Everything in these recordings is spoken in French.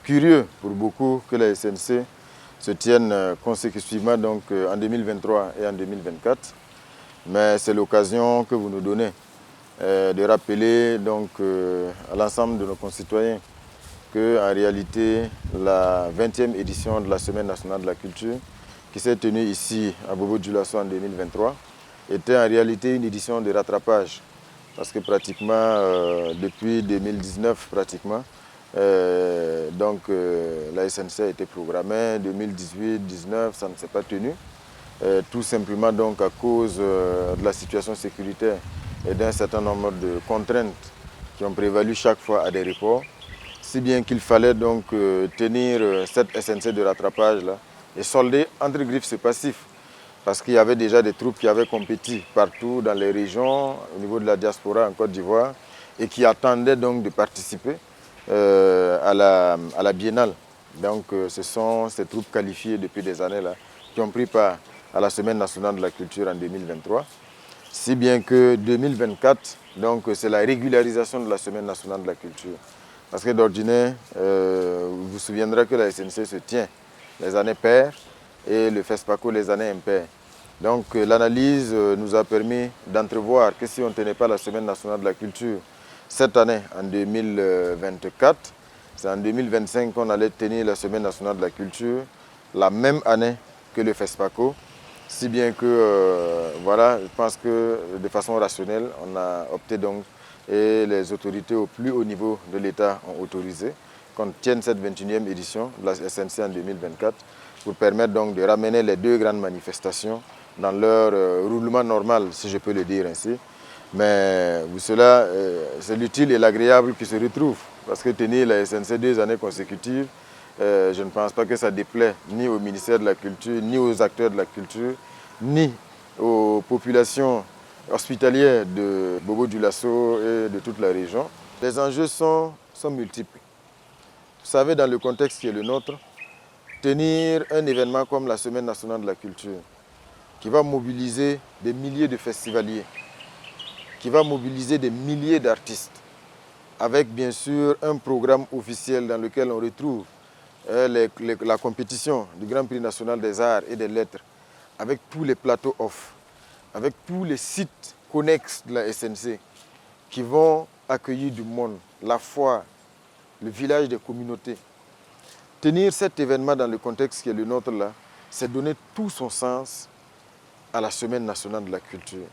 curieux pour beaucoup que la SNC se tienne consécutivement donc, en 2023 et en 2024. Mais c'est l'occasion que vous nous donnez de rappeler donc, à l'ensemble de nos concitoyens qu'en réalité, la 20e édition de la Semaine nationale de la culture, qui s'est tenue ici à Bobo-Dioulasso en 2023, était en réalité une édition de rattrapage. Parce que pratiquement, depuis 2019, la SNC a été programmée, 2018-19, ça ne s'est pas tenu. Tout simplement donc à cause de la situation sécuritaire et d'un certain nombre de contraintes qui ont prévalu chaque fois à des reports. Si bien qu'il fallait donc tenir cette SNC de rattrapage là et solder entre griffes ce passif. Parce qu'il y avait déjà des troupes qui avaient compéti partout dans les régions, au niveau de la diaspora en Côte d'Ivoire, et qui attendaient donc de participer à la biennale. Donc ce sont ces troupes qualifiées depuis des années là, qui ont pris part à la Semaine nationale de la culture en 2023. Si bien que 2024, donc c'est la régularisation de la Semaine nationale de la culture. Parce que d'ordinaire, vous vous souviendrez que la SNC se tient les années paires et le FESPACO les années impaires. Donc l'analyse nous a permis d'entrevoir que si on ne tenait pas la Semaine nationale de la culture cette année, en 2024, c'est en 2025 qu'on allait tenir la Semaine nationale de la culture, la même année que le FESPACO. Si bien que, voilà, je pense que de façon rationnelle, on a opté donc, et les autorités au plus haut niveau de l'État ont autorisé qu'on tienne cette 21e édition de la SNC en 2024 pour permettre donc de ramener les deux grandes manifestations dans leur roulement normal, si je peux le dire ainsi. Mais cela, c'est l'utile et l'agréable qui se retrouvent. Parce que tenir la SNC 2 années consécutives, je ne pense pas que ça déplaît ni au ministère de la Culture, ni aux acteurs de la culture, ni aux populations hospitalières de Bobo-Dioulasso et de toute la région. Les enjeux sont multiples. Vous savez, dans le contexte qui est le nôtre, tenir un événement comme la Semaine nationale de la culture, qui va mobiliser des milliers de festivaliers, qui va mobiliser des milliers d'artistes, avec bien sûr un programme officiel dans lequel on retrouve la compétition du Grand Prix national des arts et des lettres, avec tous les plateaux off, avec tous les sites connexes de la SNC qui vont accueillir du monde, la foire, le village des communautés. Tenir cet événement dans le contexte qui est le nôtre là, c'est donner tout son sens à la Semaine nationale de la culture.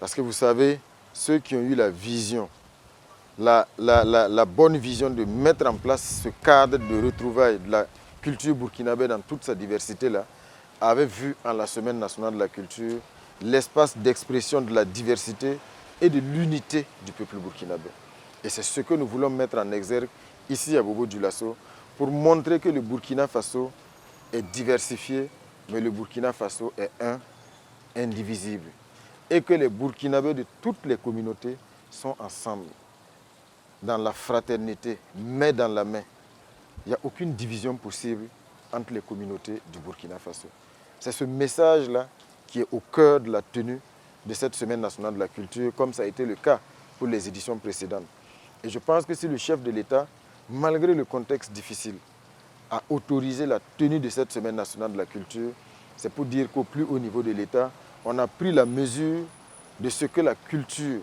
Parce que vous savez, ceux qui ont eu la vision, la bonne vision de mettre en place ce cadre de retrouvailles de la culture burkinabé dans toute sa diversité là, avaient vu en la Semaine nationale de la culture l'espace d'expression de la diversité et de l'unité du peuple burkinabé. Et c'est ce que nous voulons mettre en exergue ici à Bobo-Dioulasso pour montrer que le Burkina Faso est diversifié, mais le Burkina Faso est un, indivisible. Et que les Burkinabés de toutes les communautés sont ensemble, dans la fraternité, main dans la main. Il n'y a aucune division possible entre les communautés du Burkina Faso. C'est ce message-là qui est au cœur de la tenue de cette Semaine nationale de la culture, comme ça a été le cas pour les éditions précédentes. Et je pense que si le chef de l'État, malgré le contexte difficile, a autorisé la tenue de cette Semaine nationale de la culture, c'est pour dire qu'au plus haut niveau de l'État, on a pris la mesure de ce que la culture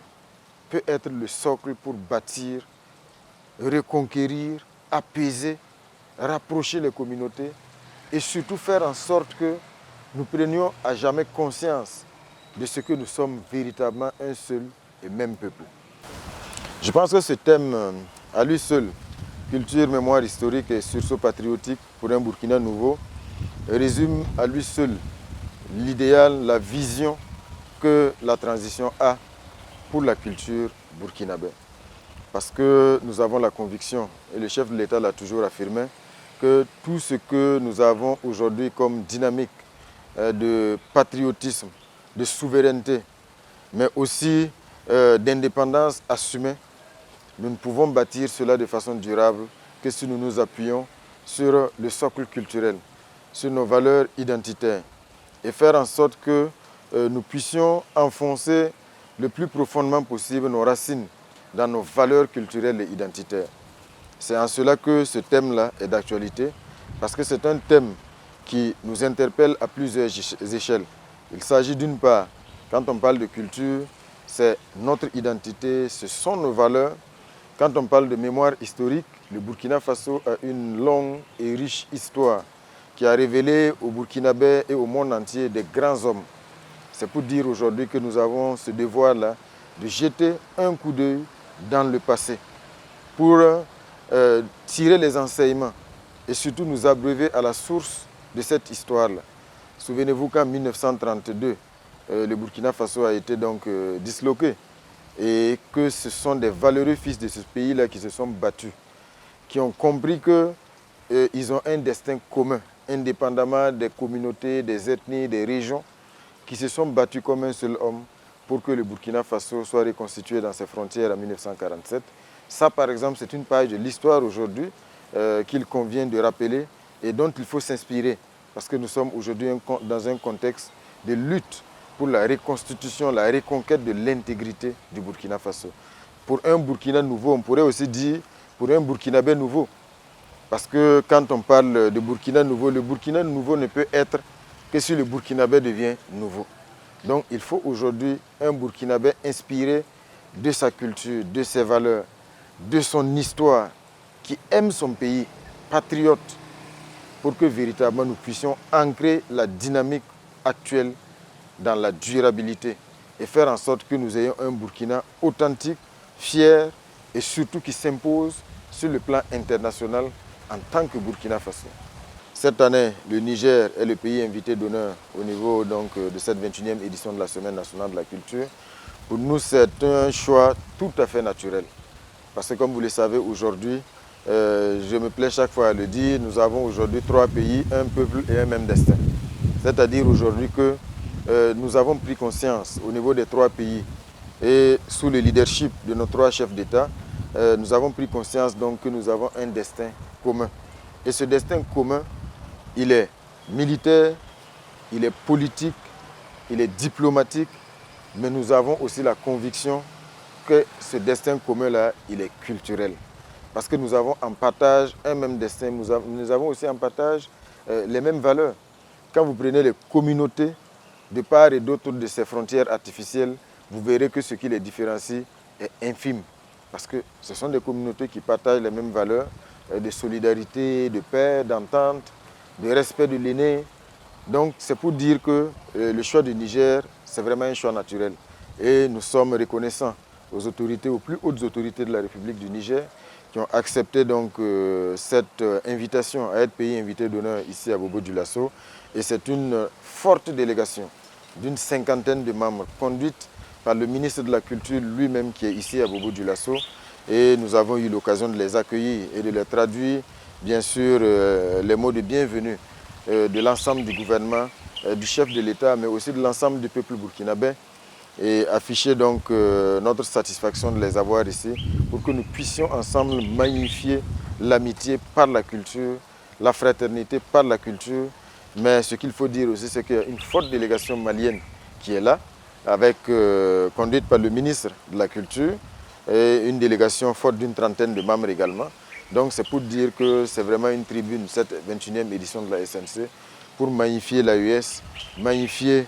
peut être le socle pour bâtir, reconquérir, apaiser, rapprocher les communautés et surtout faire en sorte que nous prenions à jamais conscience de ce que nous sommes véritablement un seul et même peuple. Je pense que ce thème, à lui seul, culture, mémoire historique et sursaut patriotique pour un Burkina nouveau, résume à lui seul l'idéal, la vision que la transition a pour la culture burkinabé. Parce que nous avons la conviction, et le chef de l'État l'a toujours affirmé, que tout ce que nous avons aujourd'hui comme dynamique de patriotisme, de souveraineté, mais aussi d'indépendance assumée, nous ne pouvons bâtir cela de façon durable que si nous nous appuyons sur le socle culturel, sur nos valeurs identitaires et faire en sorte que nous puissions enfoncer le plus profondément possible nos racines dans nos valeurs culturelles et identitaires. C'est en cela que ce thème-là est d'actualité, parce que c'est un thème qui nous interpelle à plusieurs échelles. Il s'agit d'une part, quand on parle de culture, c'est notre identité, ce sont nos valeurs. Quand on parle de mémoire historique, le Burkina Faso a une longue et riche histoire qui a révélé aux Burkinabés et au monde entier des grands hommes. C'est pour dire aujourd'hui que nous avons ce devoir-là de jeter un coup d'œil dans le passé pour tirer les enseignements et surtout nous abreuver à la source de cette histoire-là. Souvenez-vous qu'en 1932, le Burkina Faso a été donc disloqué et que ce sont des valeureux fils de ce pays-là qui se sont battus, qui ont compris qu'ils ont un destin commun, indépendamment des communautés, des ethnies, des régions, qui se sont battus comme un seul homme pour que le Burkina Faso soit reconstitué dans ses frontières en 1947. Ça, par exemple, c'est une page de l'histoire aujourd'hui qu'il convient de rappeler et dont il faut s'inspirer, parce que nous sommes aujourd'hui dans un contexte de lutte pour la reconstitution, la reconquête de l'intégrité du Burkina Faso. Pour un Burkina nouveau, on pourrait aussi dire pour un Burkinabé nouveau. Parce que quand on parle de Burkina nouveau, le Burkina nouveau ne peut être que si le Burkinabé devient nouveau. Donc il faut aujourd'hui un Burkinabé inspiré de sa culture, de ses valeurs, de son histoire, qui aime son pays, patriote, pour que véritablement nous puissions ancrer la dynamique actuelle dans la durabilité et faire en sorte que nous ayons un Burkina authentique, fier et surtout qui s'impose sur le plan international en tant que Burkina Faso. Cette année, le Niger est le pays invité d'honneur au niveau donc, de cette 21e édition de la Semaine nationale de la culture. Pour nous, c'est un choix tout à fait naturel. Parce que comme vous le savez aujourd'hui, je me plais chaque fois à le dire, nous avons aujourd'hui 3 pays, un peuple et un même destin. C'est-à-dire aujourd'hui que nous avons pris conscience au niveau des 3 pays et sous le leadership de nos 3 chefs d'État, nous avons pris conscience donc que nous avons un destin commun. Et ce destin commun, il est militaire, il est politique, il est diplomatique, mais nous avons aussi la conviction que ce destin commun-là, il est culturel. Parce que nous avons en partage un même destin, nous avons aussi en partage les mêmes valeurs. Quand vous prenez les communautés de part et d'autre de ces frontières artificielles, vous verrez que ce qui les différencie est infime. Parce que ce sont des communautés qui partagent les mêmes valeurs de solidarité, de paix, d'entente, de respect de l'aîné. Donc c'est pour dire que le choix du Niger, c'est vraiment un choix naturel. Et nous sommes reconnaissants aux autorités, aux plus hautes autorités de la République du Niger, qui ont accepté donc cette invitation à être pays invité d'honneur ici à Bobo-Dioulasso. Et c'est une forte délégation d'une 50aine de membres, conduite par le ministre de la Culture lui-même qui est ici à Bobo-Dioulasso. Et nous avons eu l'occasion de les accueillir et de les traduire, bien sûr, les mots de bienvenue de l'ensemble du gouvernement, du chef de l'État, mais aussi de l'ensemble du peuple burkinabé. Et afficher donc notre satisfaction de les avoir ici pour que nous puissions ensemble magnifier l'amitié par la culture, la fraternité par la culture. Mais ce qu'il faut dire aussi, c'est qu'il y a une forte délégation malienne qui est là, conduite par le ministre de la Culture et une délégation forte d'une 30aine de membres également. Donc c'est pour dire que c'est vraiment une tribune, cette 21e édition de la SNC, pour magnifier l'AES, magnifier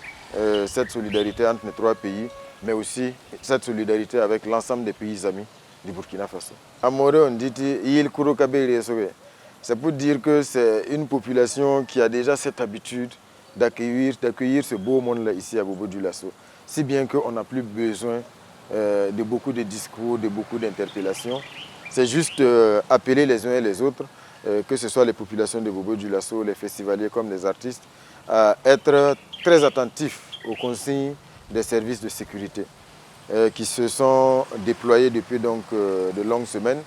cette solidarité entre les 3 pays, mais aussi cette solidarité avec l'ensemble des pays amis du Burkina Faso. Amoré, on dit, c'est pour dire que c'est une population qui a déjà cette habitude d'accueillir ce beau monde-là ici à Bobo-Dioulasso. Si bien qu'on n'a plus besoin de beaucoup de discours, de beaucoup d'interpellations. C'est juste appeler les uns et les autres, que ce soit les populations de Bobo-Dioulasso, les festivaliers comme les artistes, à être très attentifs aux consignes des services de sécurité qui se sont déployés depuis donc, de longues semaines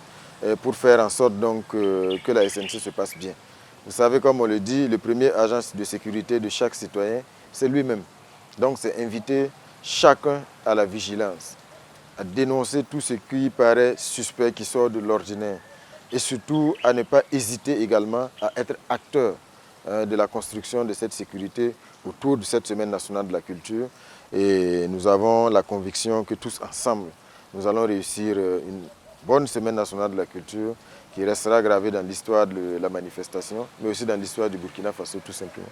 pour faire en sorte donc, que la SNC se passe bien. Vous savez, comme on le dit, le premier agent de sécurité de chaque citoyen, c'est lui-même. Donc c'est inviter chacun à la vigilance, à dénoncer tout ce qui paraît suspect, qui sort de l'ordinaire. Et surtout à ne pas hésiter également à être acteur de la construction de cette sécurité autour de cette Semaine nationale de la culture. Et nous avons la conviction que tous ensemble, nous allons réussir une bonne Semaine nationale de la culture qui restera gravé dans l'histoire de la manifestation, mais aussi dans l'histoire du Burkina Faso tout simplement.